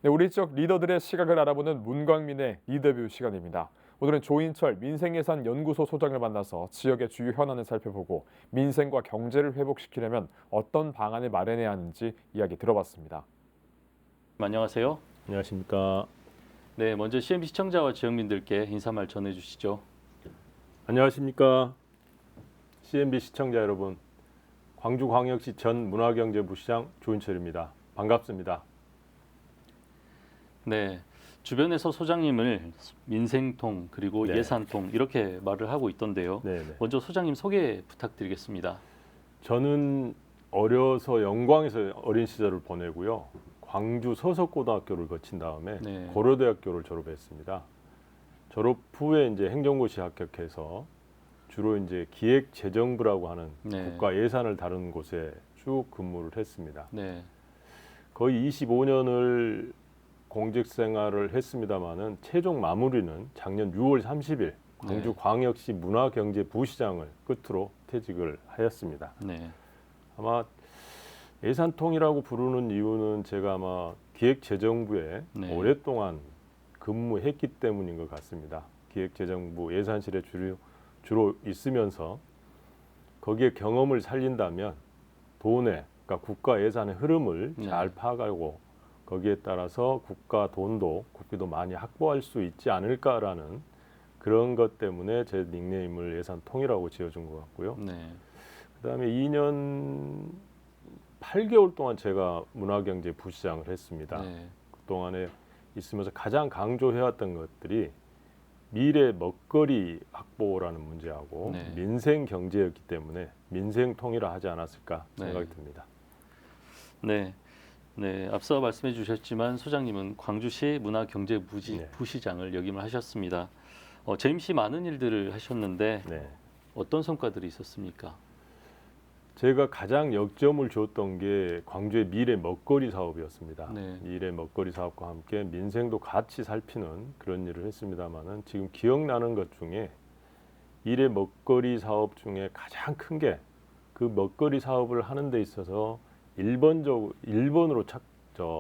네, 우리 쪽 리더들의 시각을 알아보는 문광민의 리더뷰 시간입니다. 오늘은 조인철 민생예산연구소 소장을 만나서 지역의 주요 현안을 살펴보고 민생과 경제를 회복시키려면 어떤 방안을 마련해야 하는지 이야기 들어봤습니다. 안녕하세요. 안녕하십니까. 네, 먼저 CNB 시청자와 지역민들께 인사말 전해주시죠. 안녕하십니까. CNB 시청자 여러분, 광주광역시 전 문화경제부시장 조인철입니다. 반갑습니다. 네, 주변에서 소장님을 민생통 그리고 네. 예산통 이렇게 말을 하고 있던데요. 네네. 먼저 소장님 소개 부탁드리겠습니다. 저는 어려서 영광에서 어린 시절을 보내고요. 광주 서석고등학교를 거친 다음에 네. 고려대학교를 졸업했습니다. 졸업 후에 이제 행정고시 합격해서 주로 이제 기획재정부라고 하는 네. 국가 예산을 다루는 곳에 쭉 근무를 했습니다. 네, 거의 25년을 공직 생활을 했습니다마는 최종 마무리는 작년 6월 30일 광주광역시 문화경제부시장을 끝으로 퇴직을 하였습니다. 네, 아마 예산통이라고 부르는 이유는 제가 아마 기획재정부에 네. 오랫동안 근무했기 때문인 것 같습니다. 기획재정부 예산실에 주로 있으면서 거기에 경험을 살린다면 그러니까 국가 예산의 흐름을 네. 잘 파악하고 거기에 따라서 국가 돈도 국비도 많이 확보할 수 있지 않을까라는 그런 것 때문에 제 닉네임을 예산통이라고 지어준 것 같고요. 네, 그다음에 2년 8개월 동안 제가 문화경제부시장을 했습니다. 네, 그동안에 있으면서 가장 강조해왔던 것들이 미래 먹거리 확보라는 문제하고 네. 민생 경제였기 때문에 민생통이라 하지 않았을까 생각이 네. 듭니다. 네. 네, 앞서 말씀해 주셨지만 소장님은 광주시 네. 부시장을 역임을 하셨습니다. 재임시 많은 일들을 하셨는데 네. 어떤 성과들이 있었습니까? 제가 가장 역점을 줬던 게 광주의 미래 먹거리 사업이었습니다. 네. 미래 먹거리 사업과 함께 민생도 같이 살피는 그런 일을 했습니다만은 지금 기억나는 것 중에 미래 먹거리 사업 중에 가장 큰 게 그 먹거리 사업을 하는 데 있어서 1번으로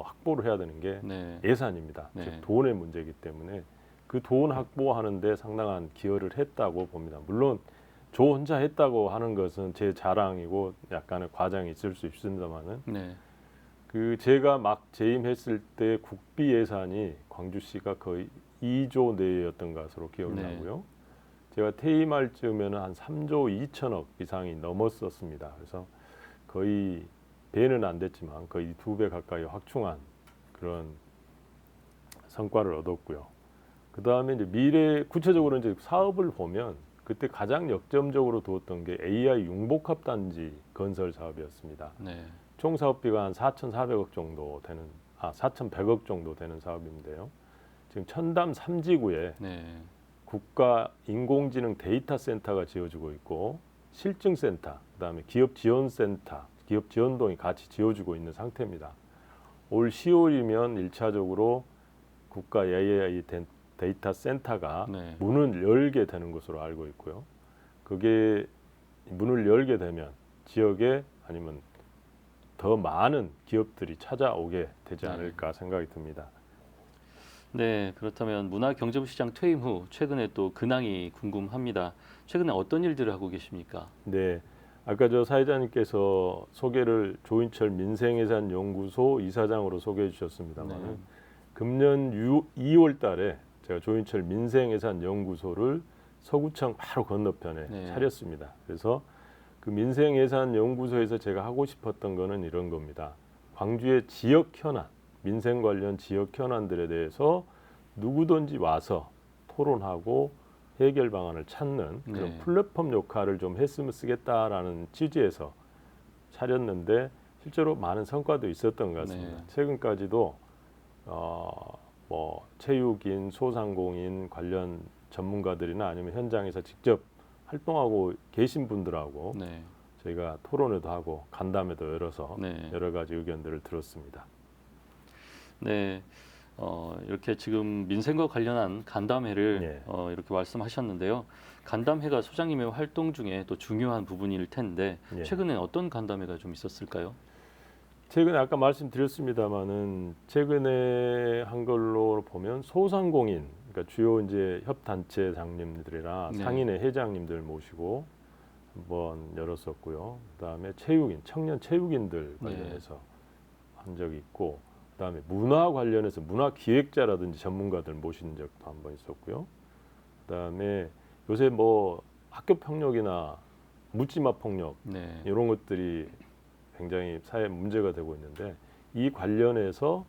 확보를 해야 되는 게 네. 예산입니다. 네. 즉 돈의 문제이기 때문에 그 돈 확보하는 데 상당한 기여를 했다고 봅니다. 물론 저 혼자 했다고 하는 것은 제 자랑이고 약간의 과장이 있을 수 있습니다만은 네. 그 제가 막 재임했을 때 국비 예산이 광주시가 거의 2조 내였던 것으로 기억이 네. 나고요. 제가 퇴임할 즈음에는 한 3조 2천억 이상이 넘었었습니다. 그래서 거의 배는 안 됐지만 거의 2배 가까이 확충한 그런 성과를 얻었고요. 그 다음에 이제 구체적으로 이제 사업을 보면 그때 가장 역점적으로 두었던 게 AI 융복합 단지 건설 사업이었습니다. 네. 총 사업비가 한 4,400억 정도 되는 4,100억 정도 되는 사업인데요. 지금 천담 3지구에 네. 국가 인공지능 데이터 센터가 지어지고 있고 실증센터, 그다음에 기업 지원센터, 기업 지원동이 같이 지어지고 있는 상태입니다. 올 10월이면 1차적으로 국가 AI 데이터 센터가 네. 문을 열게 되는 것으로 알고 있고요. 그게 문을 열게 되면 지역에 아니면 더 많은 기업들이 찾아오게 되지 않을까 생각이 듭니다. 네, 그렇다면 문화경제부시장 퇴임 후 최근에 또 근황이 궁금합니다. 최근에 어떤 일들을 하고 계십니까? 네, 아까 저 사회자님께서 소개를 조인철 민생예산연구소 이사장으로 소개해 주셨습니다만 네. 금년 2월 달에 제가 조인철 민생예산연구소를 서구청 바로 건너편에 네. 차렸습니다. 그래서 그 민생예산연구소에서 제가 하고 싶었던 거는 이런 겁니다. 광주의 지역 현안, 민생 관련 지역 현안들에 대해서 누구든지 와서 토론하고 해결 방안을 찾는 그런 네. 플랫폼 역할을 좀 했으면 쓰겠다라는 취지에서 차렸는데 실제로 많은 성과도 있었던 것 같습니다. 네. 최근까지도 뭐 체육인, 소상공인 관련 전문가들이나 아니면 현장에서 직접 활동하고 계신 분들하고 네. 저희가 토론회도 하고 간담회도 열어서 네. 여러 가지 의견들을 들었습니다. 네. 이렇게 지금 민생과 관련한 간담회를 네. 이렇게 말씀하셨는데요. 간담회가 소장님의 활동 중에 또 중요한 부분일 텐데 예. 최근에 어떤 간담회가 좀 있었을까요? 최근에 아까 말씀드렸습니다마는 최근에 한 걸로 보면 소상공인, 그러니까 주요 이제 협단체장님들이나 네. 상인회 회장님들 모시고 한번 열었었고요. 그다음에 체육인, 청년 체육인들 관련해서 한 적이 있고, 그다음에 문화 관련해서 문화 기획자라든지 전문가들 모신 적도 한 번 있었고요. 그다음에 요새 뭐 학교 폭력이나 묻지마 폭력 네. 이런 것들이 굉장히 사회 문제가 되고 있는데, 이 관련해서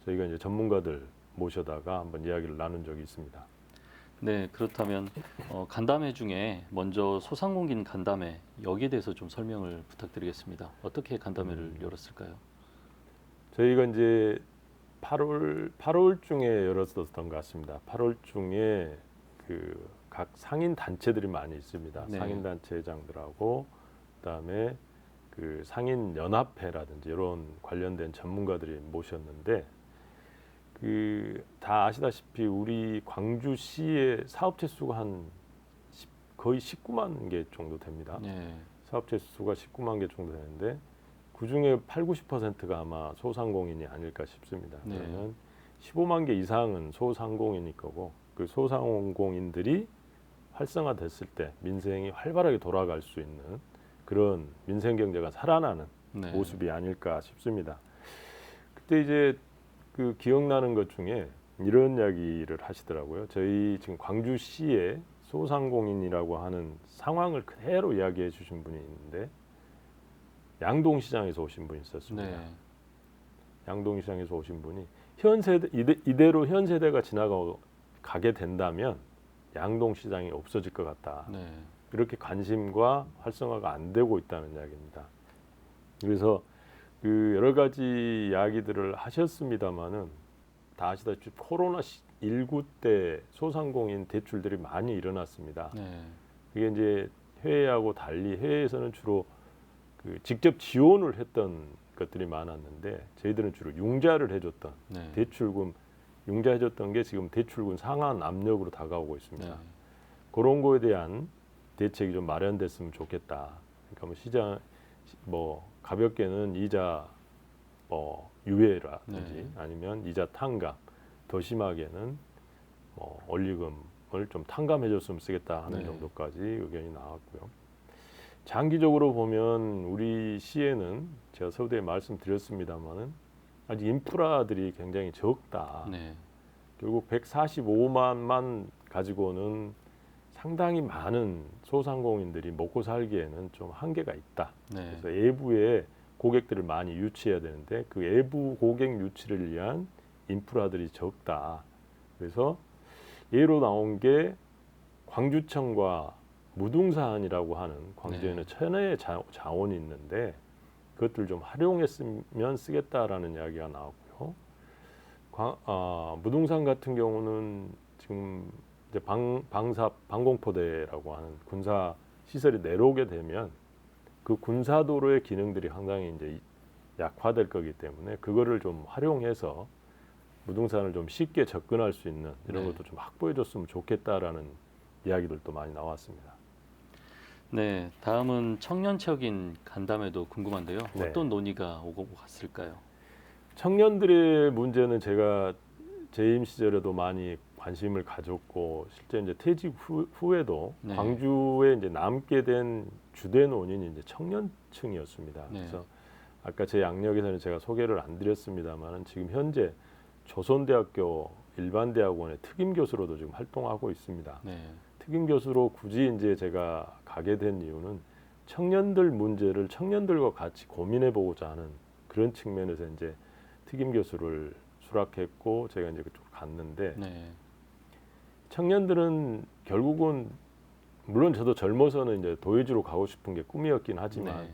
저희가 이제 전문가들 모셔다가 한번 이야기를 나눈 적이 있습니다. 네, 그렇다면 간담회 중에 먼저 소상공인 간담회 여기에 대해서 좀 설명을 부탁드리겠습니다. 어떻게 간담회를 열었을까요? 저희가 이제 8월 중에 열었었던 것 같습니다. 8월 중에 그 각 상인 단체들이 많이 있습니다. 네. 상인 단체장들하고 그다음에 그 상인 연합회라든지 이런 관련된 전문가들이 모셨는데, 그 다 아시다시피 우리 광주시의 사업체 수가 거의 19만 개 정도 됩니다. 네. 사업체 수가 19만 개 정도 되는데 그 중에 80~90%가 아마 소상공인이 아닐까 싶습니다. 네. 그러면 15만 개 이상은 소상공인일 거고, 그 소상공인들이 활성화됐을 때 민생이 활발하게 돌아갈 수 있는 그런 민생 경제가 살아나는 네. 모습이 아닐까 싶습니다. 그때 이제 그 기억나는 것 중에 이런 이야기를 하시더라고요. 저희 지금 광주시에 소상공인이라고 하는 상황을 그대로 이야기해 주신 분이 있는데, 양동시장에서 오신 분이 있었습니다. 네. 양동시장에서 오신 분이 현 세대 이대로 현 세대가 지나가게 된다면 양동시장이 없어질 것 같다. 네. 이렇게 관심과 활성화가 안 되고 있다는 이야기입니다. 그래서 그 여러 가지 이야기들을 하셨습니다마는 다 아시다시피 코로나19 때 소상공인 대출들이 많이 일어났습니다. 네. 그게 이제 해외하고 달리 해외에서는 주로 그 직접 지원을 했던 것들이 많았는데, 저희들은 주로 융자를 해줬던 네. 대출금 융자해줬던 게 지금 대출금 상한 압력으로 다가오고 있습니다. 네. 그런 거에 대한 대책이 좀 마련됐으면 좋겠다. 그러니까 뭐 시장 뭐 가볍게는 이자 유예라든지 네. 아니면 이자 탕감, 더 심하게는 원리금을 좀 탕감해줬으면 쓰겠다 하는 네. 정도까지 의견이 나왔고요. 장기적으로 보면 우리 시에는 제가 서두에 말씀드렸습니다마는 아직 인프라들이 굉장히 적다. 네. 결국 145만만 가지고는 상당히 많은 소상공인들이 먹고 살기에는 좀 한계가 있다. 네. 그래서 외부에 고객들을 많이 유치해야 되는데 그 외부 고객 유치를 위한 인프라들이 적다. 그래서 예로 나온 게 광주청과 무등산이라고 하는 광주에는 네. 천혜의 자원이 있는데 그것들 좀 활용했으면 쓰겠다라는 이야기가 나왔고요. 무등산 같은 경우는 지금 이제 방공포대라고 하는 군사 시설이 내려오게 되면 그 군사도로의 기능들이 상당히 이제 약화될 거기 때문에 그거를 좀 활용해서 무등산을 좀 쉽게 접근할 수 있는 이런 네. 것도 좀 확보해줬으면 좋겠다라는 이야기들도 많이 나왔습니다. 네. 다음은 청년체육인 간담회도 궁금한데요. 네. 어떤 논의가 오고 갔을까요? 청년들의 문제는 제가 재임 시절에도 많이 관심을 가졌고 실제 이제 퇴직 후에도 네. 광주에 이제 남게 된 주된 원인이 이제 청년층이었습니다. 네. 그래서 아까 제 양력에서는 제가 소개를 안 드렸습니다만 지금 현재 조선대학교 일반대학원의 특임 교수로도 지금 활동하고 있습니다. 네. 특임 교수로 굳이 이제 제가 가게 된 이유는 청년들 문제를 청년들과 같이 고민해 보고자 하는 그런 측면에서 이제 특임 교수를 수락했고 제가 이제 그쪽 갔는데 네. 청년들은 결국은 물론 저도 젊어서는 이제 도예지로 가고 싶은 게 꿈이었긴 하지만 네.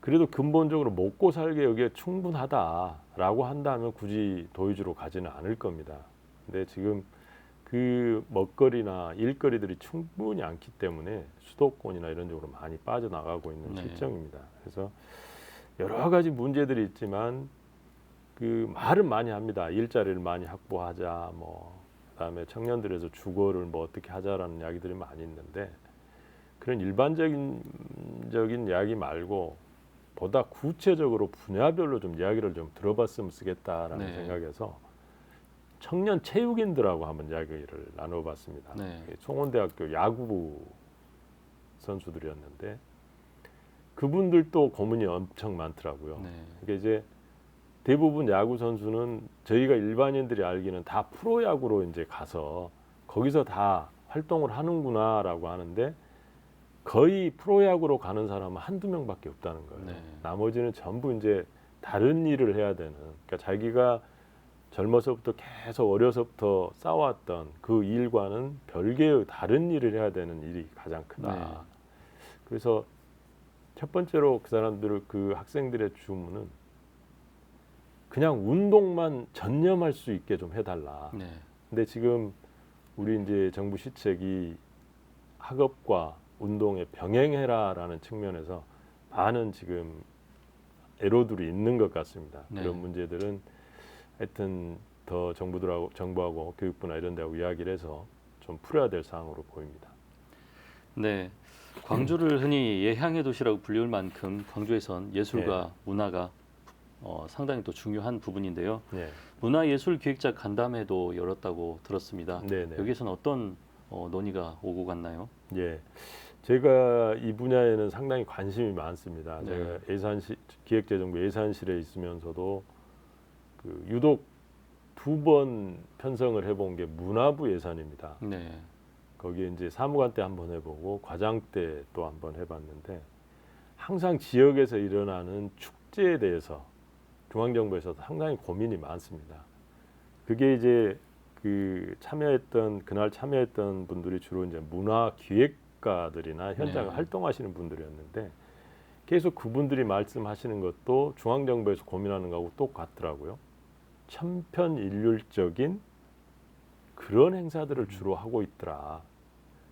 그래도 근본적으로 먹고 살기 여기에 충분하다라고 한다면 굳이 도예지로 가지는 않을 겁니다. 근데 지금 그 먹거리나 일거리들이 충분히 않기 때문에 수도권이나 이런 쪽으로 많이 빠져나가고 있는 네. 실정입니다. 그래서 여러 가지 문제들이 있지만 그 말은 많이 합니다. 일자리를 많이 확보하자, 그다음에 청년들에서 주거를 어떻게 하자라는 이야기들이 많이 있는데 그런 일반적인 이야기 말고 보다 구체적으로 분야별로 좀 이야기를 좀 들어봤으면 쓰겠다라는 네. 생각에서 청년 체육인들하고 한번 이야기를 나눠봤습니다. 네. 송원대학교 야구부 선수들이었는데 그분들도 고민이 엄청 많더라고요. 네. 이게 이제 대부분 야구 선수는 저희가 일반인들이 알기는 다 프로야구로 이제 가서 거기서 다 활동을 하는구나라고 하는데 거의 프로야구로 가는 사람은 한두 명밖에 없다는 거예요. 네. 나머지는 전부 이제 다른 일을 해야 되는, 그러니까 자기가 젊어서부터 계속 어려서부터 쌓아왔던 그 일과는 별개의 다른 일을 해야 되는 일이 가장 크다. 네. 그래서 첫 번째로 그 사람들을, 그 학생들의 주문은 그냥 운동만 전념할 수 있게 좀 해달라. 네. 근데 지금 우리 이제 정부 시책이 학업과 운동에 병행해라라는 측면에서 많은 지금 애로들이 있는 것 같습니다. 네. 그런 문제들은 하여튼 더 정부하고 교육부나 이런 데하고 이야기를 해서 좀 풀어야 될 사항으로 보입니다. 네. 광주를 흔히 예향의 도시라고 불리울 만큼 광주에선 예술과 네. 문화가 상당히 또 중요한 부분인데요. 네. 문화예술기획자 간담회도 열었다고 들었습니다. 네네. 여기서는 어떤 논의가 오고 갔나요? 예. 제가 이 분야에는 상당히 관심이 많습니다. 네. 제가 기획재정부 예산실에 있으면서도 유독 2번 편성을 해본 게 문화부 예산입니다. 네. 거기에 이제 사무관 때 한번 해보고 과장 때 또 한번 해봤는데 항상 지역에서 일어나는 축제에 대해서 중앙정부에서 상당히 고민이 많습니다. 그게 이제 그날 참여했던 분들이 주로 이제 문화기획가들이나 현장에 네. 활동하시는 분들이었는데 계속 그분들이 말씀하시는 것도 중앙정부에서 고민하는 거하고 똑같더라고요. 천편일률적인 그런 행사들을 주로 하고 있더라.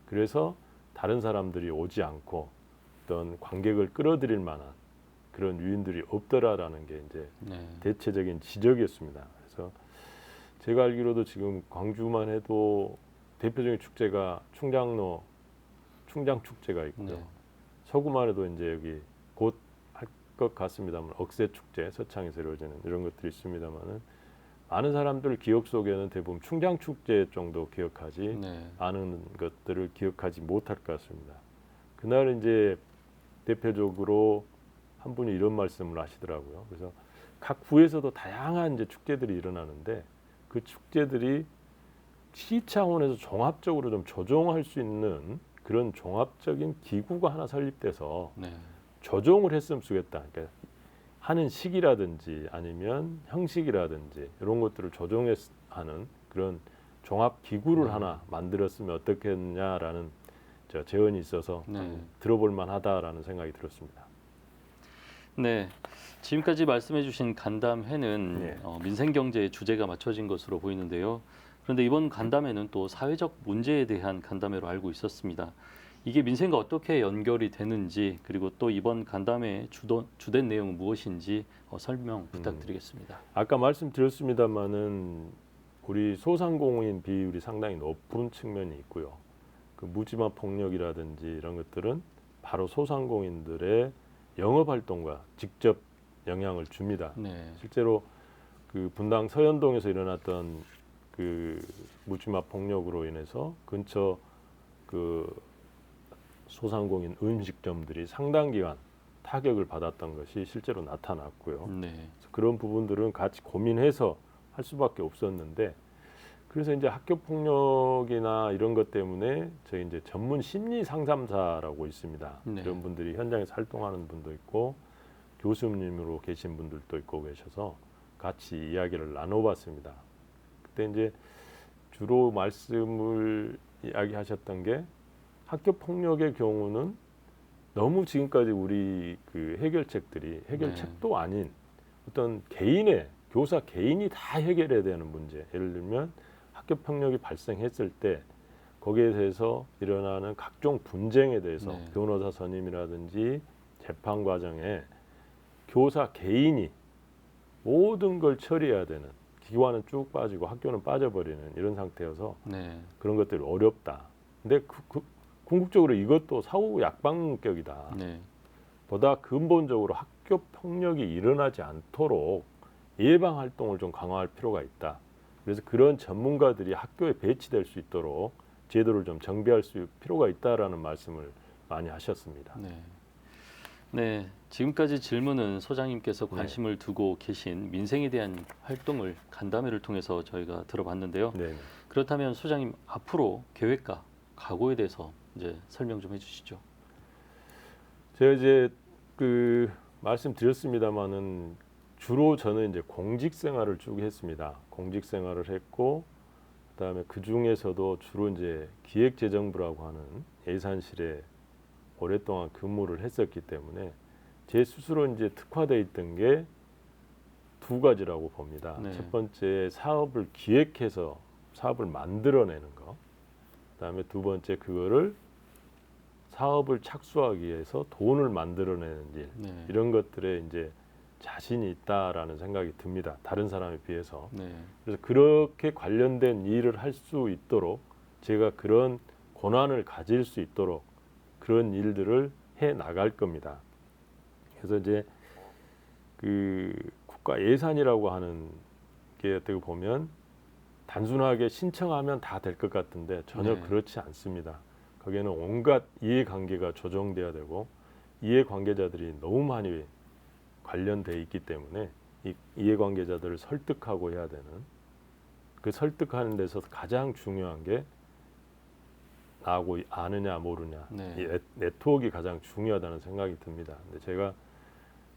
그래서 다른 사람들이 오지 않고 어떤 관객을 끌어들일 만한 그런 요인들이 없더라라는 게 이제 네. 대체적인 지적이었습니다. 그래서 제가 알기로도 지금 광주만 해도 대표적인 축제가 충장로 충장축제가 있고요. 네. 서구만 해도 이제 여기 곧 할 것 같습니다만 억새축제, 서창에서 이루어지는 이런 것들이 있습니다만은 많은 사람들 기억 속에는 대부분 충장축제 정도 기억하지 네. 아는 것들을 기억하지 못할 것 같습니다. 그날 이제 대표적으로 한 분이 이런 말씀을 하시더라고요. 그래서 각 구에서도 다양한 이제 축제들이 일어나는데 그 축제들이 시 차원에서 종합적으로 좀 조정할 수 있는 그런 종합적인 기구가 하나 설립돼서 네. 조정을 했으면 좋겠다. 그러니까 하는 시기라든지 아니면 형식이라든지 이런 것들을 조정하는 그런 종합 기구를 하나 만들었으면 어떻겠냐라는 제언이 있어서 네. 들어볼 만하다라는 생각이 들었습니다. 네. 지금까지 말씀해주신 간담회는 네. 민생경제의 주제가 맞춰진 것으로 보이는데요. 그런데 이번 간담회는 또 사회적 문제에 대한 간담회로 알고 있었습니다. 이게 민생과 어떻게 연결이 되는지 그리고 또 이번 간담회의 주된 내용은 무엇인지 설명 부탁드리겠습니다. 아까 말씀드렸습니다마는 우리 소상공인 비율이 상당히 높은 측면이 있고요. 그 묻지마 폭력이라든지 이런 것들은 바로 소상공인들의 영업 활동과 직접 영향을 줍니다. 네. 실제로 그 분당 서현동에서 일어났던 그 묻지마 폭력으로 인해서 근처 그 소상공인 음식점들이 상당 기간 타격을 받았던 것이 실제로 나타났고요. 네. 그래서 그런 부분들은 같이 고민해서 할 수밖에 없었는데 그래서 이제 학교 폭력이나 이런 것 때문에 저희 이제 전문 심리 상담사라고 있습니다. 네. 이런 분들이 현장에서 활동하는 분도 있고 교수님으로 계신 분들도 있고 계셔서 같이 이야기를 나눠봤습니다. 그때 이제 주로 말씀을 이야기하셨던 게 학교 폭력의 경우는 너무 지금까지 우리 그 해결책도 아닌 어떤 개인의 교사 개인이 다 해결해야 되는 문제. 예를 들면 학교 폭력이 발생했을 때 거기에 대해서 일어나는 각종 분쟁에 대해서 네. 변호사 선임이라든지 재판 과정에 교사 개인이 모든 걸 처리해야 되는 기관은 쭉 빠지고 학교는 빠져버리는 이런 상태여서 네. 그런 것들이 어렵다. 근데 궁극적으로 이것도 사후 약방격이다. 네. 보다 근본적으로 학교 폭력이 일어나지 않도록 예방 활동을 좀 강화할 필요가 있다. 그래서 그런 전문가들이 학교에 배치될 수 있도록 제도를 좀 정비할 필요가 있다라는 말씀을 많이 하셨습니다. 네. 네, 지금까지 질문은 소장님께서 네. 관심을 두고 계신 민생에 대한 활동을 간담회를 통해서 저희가 들어봤는데요. 네. 그렇다면 소장님 앞으로 계획과 각오에 대해서 이제 설명 좀 해주시죠. 제가 이제 그 말씀드렸습니다마는 주로 저는 이제 공직 생활을 쭉 했습니다. 공직 생활을 했고 그다음에 그 중에서도 주로 이제 기획재정부라고 하는 예산실에 오랫동안 근무를 했었기 때문에 제 스스로 이제 특화되어 있던 게 두 가지라고 봅니다. 네. 첫 번째 사업을 기획해서 사업을 만들어내는 거. 그다음에 두 번째 그거를 사업을 착수하기 위해서 돈을 만들어내는 일. 네. 이런 것들에 이제 자신이 있다라는 생각이 듭니다. 다른 사람에 비해서. 네. 그래서 그렇게 관련된 일을 할 수 있도록 제가 그런 권한을 가질 수 있도록 그런 일들을 해 나갈 겁니다. 그래서 이제 그 국가 예산이라고 하는 게 어떻게 보면 단순하게 신청하면 다 될 것 같은데 전혀 네. 그렇지 않습니다. 거기에는 온갖 이해관계가 조정돼야 되고 이해관계자들이 너무 많이 관련돼 있기 때문에 이 이해관계자들을 설득하고 해야 되는 그 설득하는 데서 가장 중요한 게 나하고 아느냐 모르냐 네. 이 네트워크가 가장 중요하다는 생각이 듭니다. 근데 제가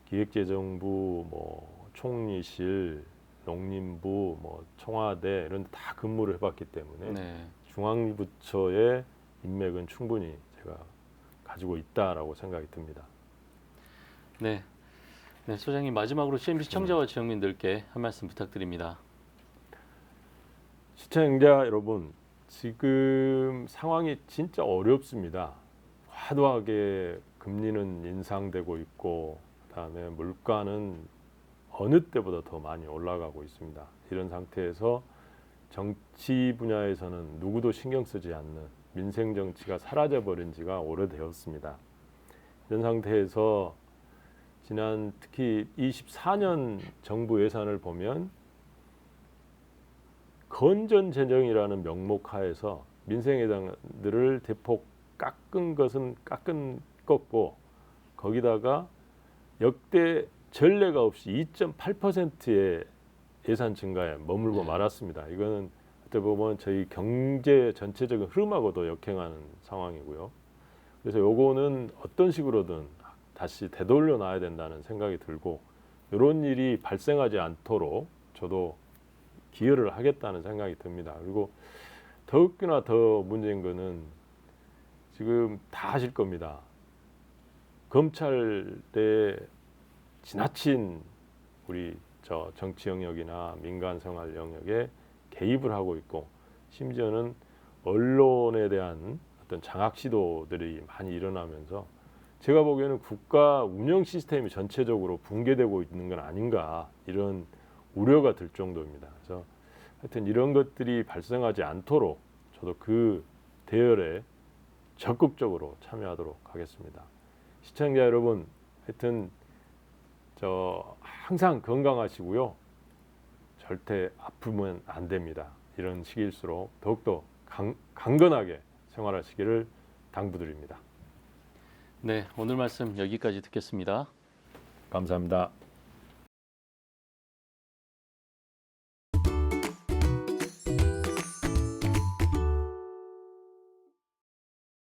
기획재정부, 뭐 총리실, 농림부, 뭐 청와대 이런 데 다 근무를 해봤기 때문에 네. 중앙부처의 인맥은 충분히 제가 가지고 있다라고 생각이 듭니다. 네. 네, 소장님 마지막으로 CNB 시청자와 지역민들께 한 말씀 부탁드립니다. 시청자 여러분, 지금 상황이 진짜 어렵습니다. 화두하게 금리는 인상되고 있고 그다음에 물가는 어느 때보다 더 많이 올라가고 있습니다. 이런 상태에서 정치 분야에서는 누구도 신경 쓰지 않는 민생 정치가 사라져버린 지가 오래되었습니다. 이런 상태에서 지난 특히 24년 정부 예산을 보면 건전 재정이라는 명목 하에서 민생 예산들을 대폭 깎은 것은 깎고 거기다가 역대 전례가 없이 2.8%의 예산 증가에 머물고 네. 말았습니다. 이거는 어떻게 보면 저희 경제 전체적인 흐름하고도 역행하는 상황이고요. 그래서 요거는 어떤 식으로든 다시 되돌려 놔야 된다는 생각이 들고 이런 일이 발생하지 않도록 저도 기여를 하겠다는 생각이 듭니다. 그리고 더욱이나 더 문제인 거는 지금 다 아실 겁니다. 검찰의 지나친 우리 저 정치 영역이나 민간 생활 영역에 개입을 하고 있고 심지어는 언론에 대한 어떤 장악 시도들이 많이 일어나면서 제가 보기에는 국가 운영 시스템이 전체적으로 붕괴되고 있는 건 아닌가 이런 우려가 들 정도입니다. 그래서 하여튼 이런 것들이 발생하지 않도록 저도 그 대열에 적극적으로 참여하도록 하겠습니다. 시청자 여러분, 하여튼 항상 건강하시고요. 절대 아프면 안 됩니다. 이런 시기일수록 더욱더 강건하게 생활하시기를 당부드립니다. 네, 오늘 말씀 여기까지 듣겠습니다. 감사합니다.